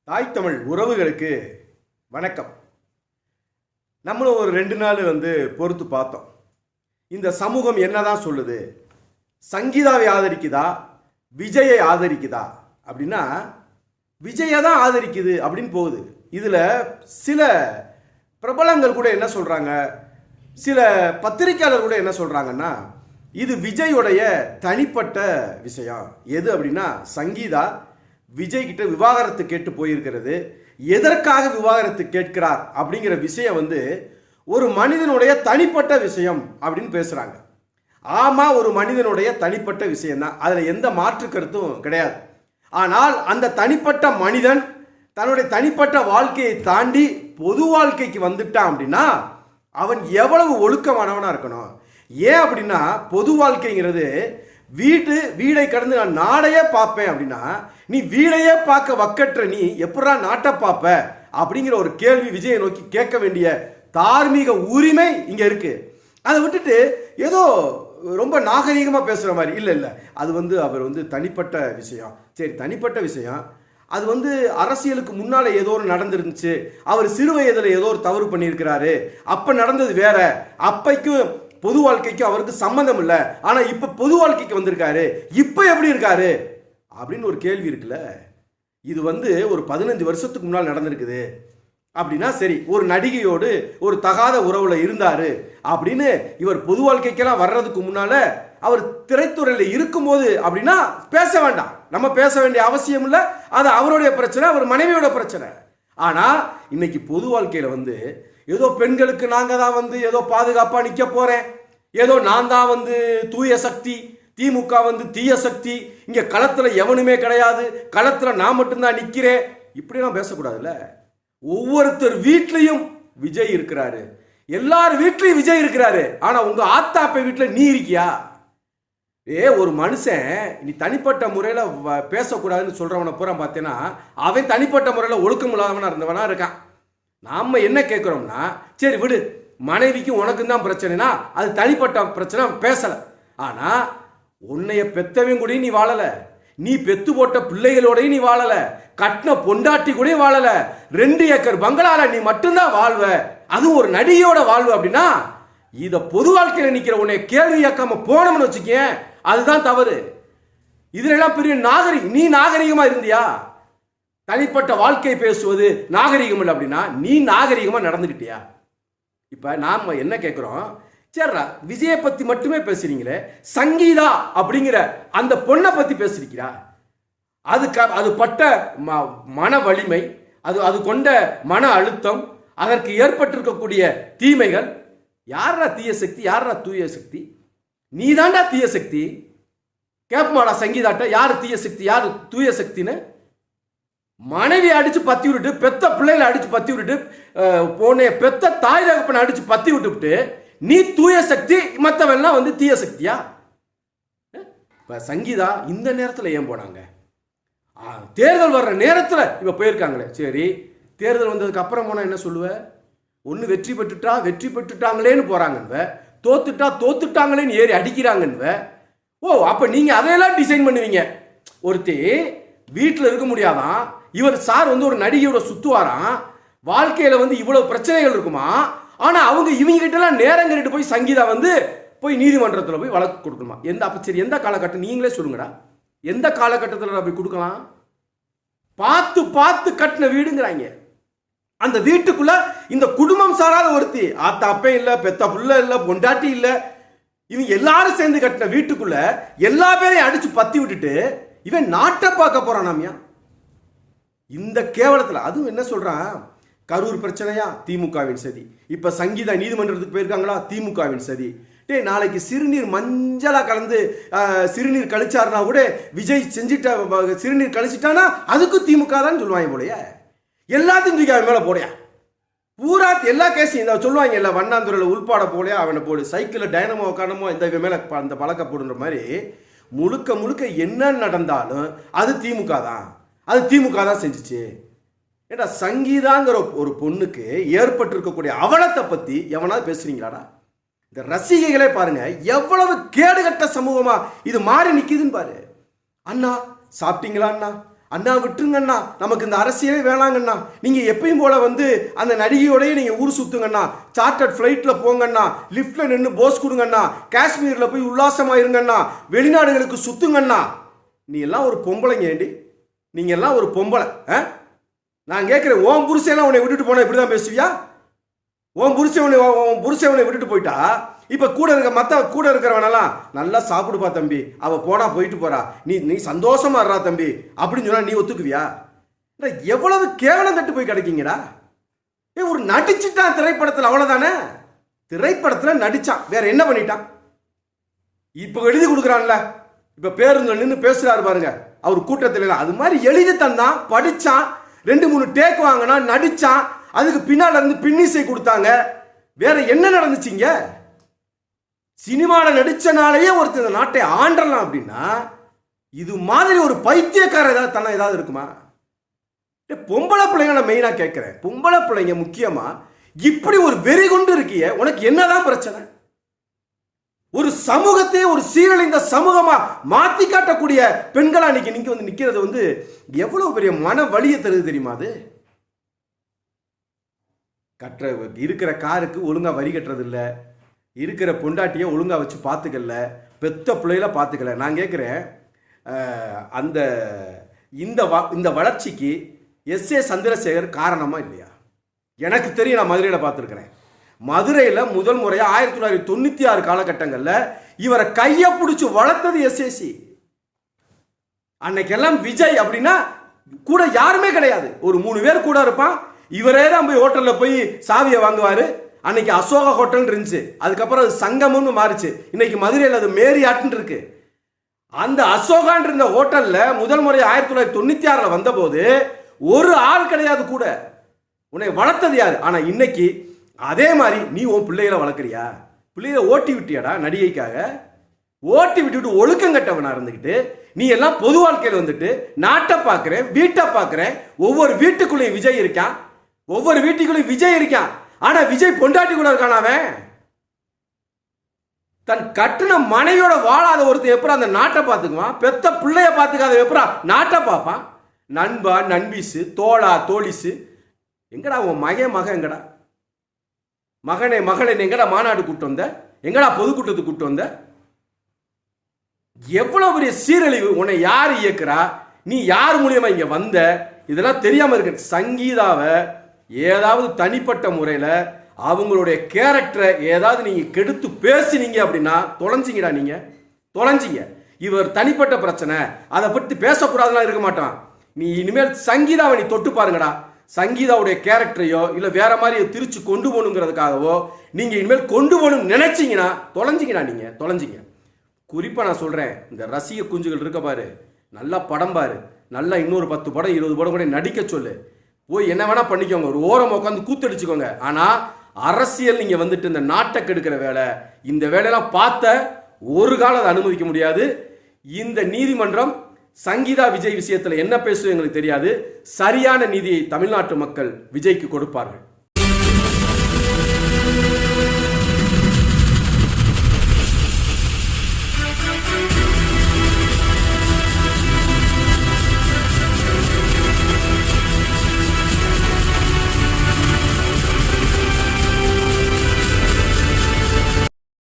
தாய் தமிழ் உறவுகளுக்கு வணக்கம். நம்மளும் ஒரு 2 நாள் பொறுத்து பார்த்தோம். இந்த சமூகம் என்னதான் சொல்லுது, சங்கீதாவை ஆதரிக்குதா விஜயை ஆதரிக்குதா அப்படின்னா விஜயை தான் ஆதரிக்குது அப்படின்னு போகுது. இதில் சில பிரபலங்கள் கூட என்ன சொல்கிறாங்க, சில பத்திரிகையாளர் கூட என்ன சொல்கிறாங்கன்னா இது விஜயோடைய தனிப்பட்ட விஷயம். எது அப்படின்னா சங்கீதா விஜய் கிட்ட விவாகரத்து கேட்டு போயிருக்கிறது. எதற்காக விவாகரத்து கேட்கிறார் அப்படிங்கிற விஷயம் ஒரு மனிதனுடைய தனிப்பட்ட விஷயம் அப்படின்னு பேசுறாங்க. ஆமா, ஒரு மனிதனுடைய தனிப்பட்ட விஷயம் தான், அதுல எந்த மாற்று கருத்தும் கிடையாது. ஆனால் அந்த தனிப்பட்ட மனிதன் தன்னுடைய தனிப்பட்ட வாழ்க்கையை தாண்டி பொது வாழ்க்கைக்கு வந்துட்டான் அப்படின்னா அவன் எவ்வளவு ஒழுக்கமானவனா இருக்கணும். ஏன் அப்படின்னா பொது வாழ்க்கைங்கிறது வீடை கடந்து நான் நாடையே பார்ப்பேன் அப்படின்னா நீ வீடையே பார்க்க வக்கற்ற நீ எப்படா நாட்டை பார்ப்ப அப்படிங்கிற ஒரு கேள்வி விஜயை நோக்கி கேட்க வேண்டிய தார்மீக உரிமை இங்க இருக்கு. அதை விட்டுட்டு ஏதோ ரொம்ப நாகரீகமா பேசுற மாதிரி இல்லை அது அவர் தனிப்பட்ட விஷயம். சரி, தனிப்பட்ட விஷயம். அது அரசியலுக்கு முன்னால ஏதோ ஒரு நடந்துருந்துச்சு, அவர் சிறு வயதுல ஏதோ ஒரு தவறு பண்ணியிருக்கிறாரு, அப்ப நடந்தது வேற, அப்பைக்கும் பொது வாழ்க்கைக்கு அவருக்கு சம்பந்தம் இல்லை. ஆனா இப்ப பொது வாழ்க்கைக்கு வந்திருக்காரு, இப்ப எப்படி இருக்காரு அப்படின்னு ஒரு கேள்வி இருக்குல்ல. இது ஒரு 15 வருஷத்துக்கு முன்னால் நடந்திருக்குது அப்படின்னா சரி, ஒரு நடிகையோடு ஒரு தகாத உறவுல இருந்தாரு அப்படின்னு இவர் பொது வாழ்க்கைக்கெல்லாம் வர்றதுக்கு முன்னால அவர் திரைத்துறையில இருக்கும்போது அப்படின்னா பேச வேண்டாம், நம்ம பேச வேண்டிய அவசியம் இல்லை. அது அவருடைய பிரச்சனை, அவர் மனைவியோட பிரச்சனை. ஆனா இன்னைக்கு பொது வாழ்க்கையில ஏதோ பெண்களுக்கு நாங்க தான் ஏதோ பாதுகாப்பா நிக்க போறேன், ஏதோ நான் தான் தூய சக்தி, திமுக தீய சக்தி, இங்க களத்துல எவனுமே கிடையாது, களத்துல நான் மட்டும்தான் நிக்கிறேன், இப்படிலாம் பேசக்கூடாதுல்ல. ஒவ்வொருத்தர் வீட்லயும் விஜய் இருக்கிறாரு, எல்லார் வீட்லயும் விஜய் இருக்கிறாரு. ஆனா உங்க ஆத்தாப்பை வீட்டுல நீ இருக்கியா? ஒரு மனுஷன் நீ தனிப்பட்ட முறையில பேசக்கூடாதுன்னு சொல்றவனை பூரா பார்த்தேன்னா அவன் தனிப்பட்ட முறையில ஒழுக்கம் இல்லாதவனா இருந்தவனா இருக்கான். நாம என்ன கேட்கிறோம்னா சரி விடு, மனைவிக்கும் உனக்கும் தான் பிரச்சனைனா அது தனிப்பட்ட பிரச்சனை, பேசல. ஆனா உன்னைய பெத்தவன் கூட நீ வாழல, நீ பெத்து போட்ட பிள்ளைகளோடய நீ வாழல, கட்டின பொண்டாட்டி கூட வாழல, 2 ஏக்கர் பங்களால நீ மட்டும்தான் வாழ்வ, அதுவும் ஒரு நடிகையோட வாழ்வு அப்படின்னா இத பொது வாழ்க்கையில நிக்கிற உன்னை கேள்வி கேட்காம போனோம்னு வச்சுக்கேன், அதுதான் தவறு. இதுல எல்லாம் பெரிய நீ நாகரிகமா இருந்தியா? தனிப்பட்ட வாழ்க்கை பேசுவது நாகரிகம் இல்லை அப்படின்னா நீ நாகரிகமா நடந்துக்கிட்டியா? இப்ப நாம என்ன கேட்கிறோம், சரிடா விஜயை பத்தி மட்டுமே பேசுறீங்களே, சங்கீதா அப்படிங்கிற அந்த பொண்ணை பத்தி பேசுறீங்களா? அது பட்ட மன வலிமை, அது கொண்ட மன அழுத்தம், அதற்கு ஏற்பட்டிருக்கக்கூடிய தீமைகள், யாரா தீய சக்தி, யாரா தூய சக்தி? நீ தாண்டா தீய சக்தி. கேட்பமாடா சங்கீதாட்ட யாரு தீய சக்தி யாரு தூய சக்தின்னு? மனைவி அடிச்சு பத்தி விட்டுட்டு, பெத்த பிள்ளைகளை அடிச்சு பத்தி விட்டுட்டு, போன பெத்த தாய் தகப்பனை அடிச்சு பத்தி விட்டுவிட்டு நீ தூய சக்தி, மற்றவெல்லாம் தீய சக்தியா? இப்ப சங்கீதா இந்த நேரத்தில் ஏன் போனாங்க? தேர்தல் வர்ற நேரத்தில் இப்ப போயிருக்காங்களே. சரி, தேர்தல் வந்ததுக்கு அப்புறம் போனா என்ன சொல்லுவ? ஒன்னு வெற்றி பெற்றுட்டாங்களேன்னு போறாங்க, தோத்துட்டாங்களேன்னு ஏறி அடிக்கிறாங்க. ஓ, அப்ப நீங்க அதையெல்லாம் டிசைன் பண்ணுவீங்க. ஒருத்தி வீட்டில் இருக்க முடியாதான், இவர் சார் ஒரு நடிகையோட சுத்துவாராம், வாழ்க்கையில இவ்வளவு பிரச்சனைகள் இருக்குமா, ஆனா அவங்க இவங்க கிட்ட எல்லாம் நேரம் கேட்டு போய் சங்கீதா போய் நீதிமன்றத்தில் போய் வழக்கு கொடுக்கணுமா? சரி, எந்த காலகட்டம் நீங்களே சொல்லுங்கடா, எந்த காலகட்டத்தில் அப்படி கொடுக்கலாம்? பார்த்து கட்டின வீடுங்கிறாங்க. அந்த வீட்டுக்குள்ள இந்த குடும்பம் சாராத ஒருத்தி, ஆத்தா அப்பே இல்ல, பெத்த புள்ள இல்ல, பொண்டாட்டி இல்ல, இவங்க எல்லாரும் சேர்ந்து கட்டின வீட்டுக்குள்ள எல்லா பேரையும் அடிச்சு பத்தி விட்டுட்டு இவன் நாட்டை பார்க்க போறானாமியா? இந்த கேவலத்தில் அதுவும் என்ன சொல்றான், கரூர் பிரச்சனையா திமுகவின் சதி, இப்ப சங்கீதா நீதிமன்றத்துக்கு போயிருக்காங்களா திமுகவின் சதி. நாளைக்கு சிறுநீர் மஞ்சளா கலந்து சிறுநீர் கழிச்சாருனா கூட விஜய் செஞ்சிட்ட சிறுநீர் கழிச்சிட்டானா அதுக்கும் திமுக தான் சொல்லுவாங்க போலயே. எல்லாத்தையும் தூக்கி அவன் மேல போடையா, பூரா எல்லா கேஸையும் இந்த சொல்லுவாங்க இல்ல, வண்ணாந்துறையில் உள்பாட போலையா அவனை போடு, சைக்கிள் டைனமோ காரணமோ இந்த மேல அந்த பழக்க போடுற மாதிரி முழுக்க என்ன நடந்தாலும் அது திமுக தான் செஞ்சுச்சு. ஏடா சங்கீதாங்கிற ஒரு பொண்ணுக்கு ஏற்பட்டிருக்கக்கூடிய அவலத்தை பத்தி எவனாவது பேசுறீங்களாடா? இந்த ரசிகைகளே பாருங்க எவ்வளவு கேடுகட்ட சமூகமா இது மாறி நிக்குதுன்னு பாரு. அண்ணா சாப்பிட்டீங்களா, அண்ணா அண்ணா விட்டுருங்கண்ணா, நமக்கு இந்த அரசியலே வேணாங்கண்ணா, நீங்க எப்பயும் போல வந்து அந்த நடிகையோடய நீங்க ஊர் சுத்துங்கண்ணா, சார்ட்டர்ட் ஃபிளைட்ல போங்கண்ணா, லிஃப்ட்ல நின்று போஸ் கொடுங்கண்ணா, காஷ்மீர்ல போய் உல்லாசமா இருங்கண்ணா, வெளிநாடுகளுக்கு சுத்துங்கண்ணா. நீ எல்லாம் ஒரு பொம்பளைங்க ஏண்டி? நீங்க எல்லாம் ஒரு பொம்பளை. நான் கேட்கிறேன், ஓம் புருஷன் உன்னை விட்டுட்டு போனா இப்படிதான் பேசுவியா? உன் புருஷனை விட்டுட்டு போயிட்டா இப்ப கூட இருக்கிறவனெல்லாம் நல்லா சாப்பிடுப்பா தம்பி, அவ போனா போயிட்டு போறா, நீ சந்தோஷமா இருறா தம்பி அப்படின்னு சொன்னா நீ ஒத்துக்குவியா? எவ்வளவு கேவலம் கட்டு போய் கிடைக்கீங்கடா. ஒரு நடிச்சுட்டான் திரைப்படத்தில், அவ்வளவுதானே. திரைப்படத்துல நடிச்சான், வேற என்ன பண்ணிட்டான்? இப்ப எழுதி கொடுக்குறான்ல, இப்ப பேருந்து நின்று பேசுறாரு பாருங்க அவர் கூட்டத்தில், அது மாதிரி எழுதி தந்தான், படிச்சான், 2-3 டேக் வாங்கினா, நடிச்சான், அதுக்கு பின்னால இருந்து பின்னிசை கொடுத்தாங்க. வேற என்ன நடந்துச்சுங்க? சினிமாவில் நடிச்சனாலேயே ஒருத்தர் நாட்டை ஆண்டலாம் அப்படின்னா இது மாதிரி ஒரு பைத்தியக்கார ஏதாவது இருக்குமா? பொம்பளை பிள்ளைங்க நான் மெயினா கேட்கிறேன், பொம்பளை பிள்ளைங்க முக்கியமா இப்படி ஒரு வெறி கொண்டு இருக்கிய, உனக்கு என்னதான் பிரச்சனை? ஒரு சமூகத்தை ஒரு சீரழிந்த சமூகமா மாத்தி காட்டக்கூடிய பெண்களா நீங்க வந்து நிக்கிறது வந்து எவ்வளவு பெரிய மன வலியை தருது தெரியுமா? அது இருக்கிற காருக்கு ஒழுங்கா வரி கட்டுறது இல்லை, இருக்கிற பொண்டாட்டியை ஒழுங்கா வச்சு பார்த்துக்கல, பெத்த பிள்ளைகள பார்த்துக்கல. நான் கேட்குறேன், அந்த இந்த வளர்ச்சிக்கு S.A. சந்திரசேகர் காரணமா இல்லையா? எனக்கு தெரியும், நான் மதுரையில் பார்த்துருக்கிறேன். மதுரையில் முதல் முறையாக 1996 காலகட்டங்களில் இவரை கையை பிடிச்சி வளர்த்தது SAC. அன்னைக்கெல்லாம் விஜய் அப்படின்னா கூட யாருமே கிடையாது, ஒரு 3 பேர் கூட இருப்பான். இவரே தான் போய் ஹோட்டலில் போய் சாவியை வாங்குவார். அன்னைக்கு அசோகா ஹோட்டல் இருந்துச்சு, அதுக்கப்புறம் அது சங்கம்னு மாறிச்சு, இன்னைக்கு மதுரையில் அது மேரியாட்டுன்னு இருக்கு. அந்த அசோகான் இருந்த ஹோட்டல்ல முதல் முறை 1996 வந்தபோது ஒரு ஆள் கிடையாது கூட. உன்னை வளர்த்தது யாரு? ஆனா இன்னைக்கு அதே மாதிரி நீ உன் பிள்ளைகளை வளர்க்குறியா? பிள்ளைகளை ஓட்டி விட்டியாடா நடிகைக்காக? ஓட்டி விட்டுட்டு ஒழுக்கம் கட்டவனா இருந்துக்கிட்டு நீ எல்லாம் பொது வாழ்க்கையில் வந்துட்டு நாட்டை பார்க்குறேன், வீட்டை பார்க்குறேன், ஒவ்வொரு வீட்டுக்குள்ளேயும் விஜய் இருக்கான், ஒவ்வொரு வீட்டுக்குள்ளேயும் விஜய் இருக்கான். ஆனா விஜய் பொண்டாட்டி கூட இருக்கான். அவன் தன் கட்டின மனைவியோட வாழாத ஒருத்தர் எப்பரா அந்த நாட்டை பார்த்துக்குவான்? பெத்த பிள்ளைய பார்த்துக்காத எப்பரா நாட்டை பார்ப்பான்? நண்பா, நண்பீஸு, தோளா, தோழிசு, எங்கடா உன் மகன் எங்கடா? மகளே எங்கடா மாநாடு கூட்டு வந்த? எங்கடா பொதுக்கூட்டத்துக்கு கூட்டு வந்த? எவ்வளவு பெரிய சீரழிவு! உன்னை யார் இயக்குறா? நீ யார் மூலியமா இங்க வந்த? இதெல்லாம் தெரியாம இருக்கு. சங்கீதாவை ஏதாவது தனிப்பட்ட முறையில் அவங்களுடைய கேரக்டரை ஏதாவது நீங்க கெடுத்து பேசினீங்க அப்படின்னா தொலைஞ்சிங்கடா, நீங்க தொலைஞ்சிங்க. இவர் தனிப்பட்ட பிரச்சனை, அதை பற்றி பேசக்கூடாதுலாம் இருக்க மாட்டான். நீ இனிமேல் சங்கீதாவை நீ தொட்டு பாருங்கடா. சங்கீதாவுடைய கேரக்டரையோ இல்லை வேற மாதிரி திருச்சி கொண்டு போகணுங்கிறதுக்காகவோ நீங்க இனிமேல் கொண்டு போகணும்னு நினைச்சீங்கன்னா தொலைஞ்சிங்கடா, நீங்க தொலைஞ்சிங்க. குறிப்பா நான் சொல்றேன், இந்த ரசிக குஞ்சுகள் இருக்க பாரு, நல்லா படம் பாரு, நல்லா இன்னொரு 10 படம் 20 படம் கூட நடிக்க சொல்லு, போய் என்ன வேணா பண்ணிக்கோங்க, ஒரு ஓரம் உட்காந்து கூத்தடிச்சுக்கோங்க. ஆனா அரசியல் நீங்க வந்துட்டு இந்த நாட்டை கெடுக்கிற வேலை, இந்த வேலையெல்லாம் பார்த்த ஒரு காலம் அதை அனுமதிக்க முடியாது. இந்த நீதிமன்றம் சங்கீதா விஜய் விஷயத்துல என்ன பேசுவது எங்களுக்கு தெரியாது. சரியான நீதியை தமிழ்நாட்டு மக்கள் விஜய்க்கு கொடுப்பார்கள்.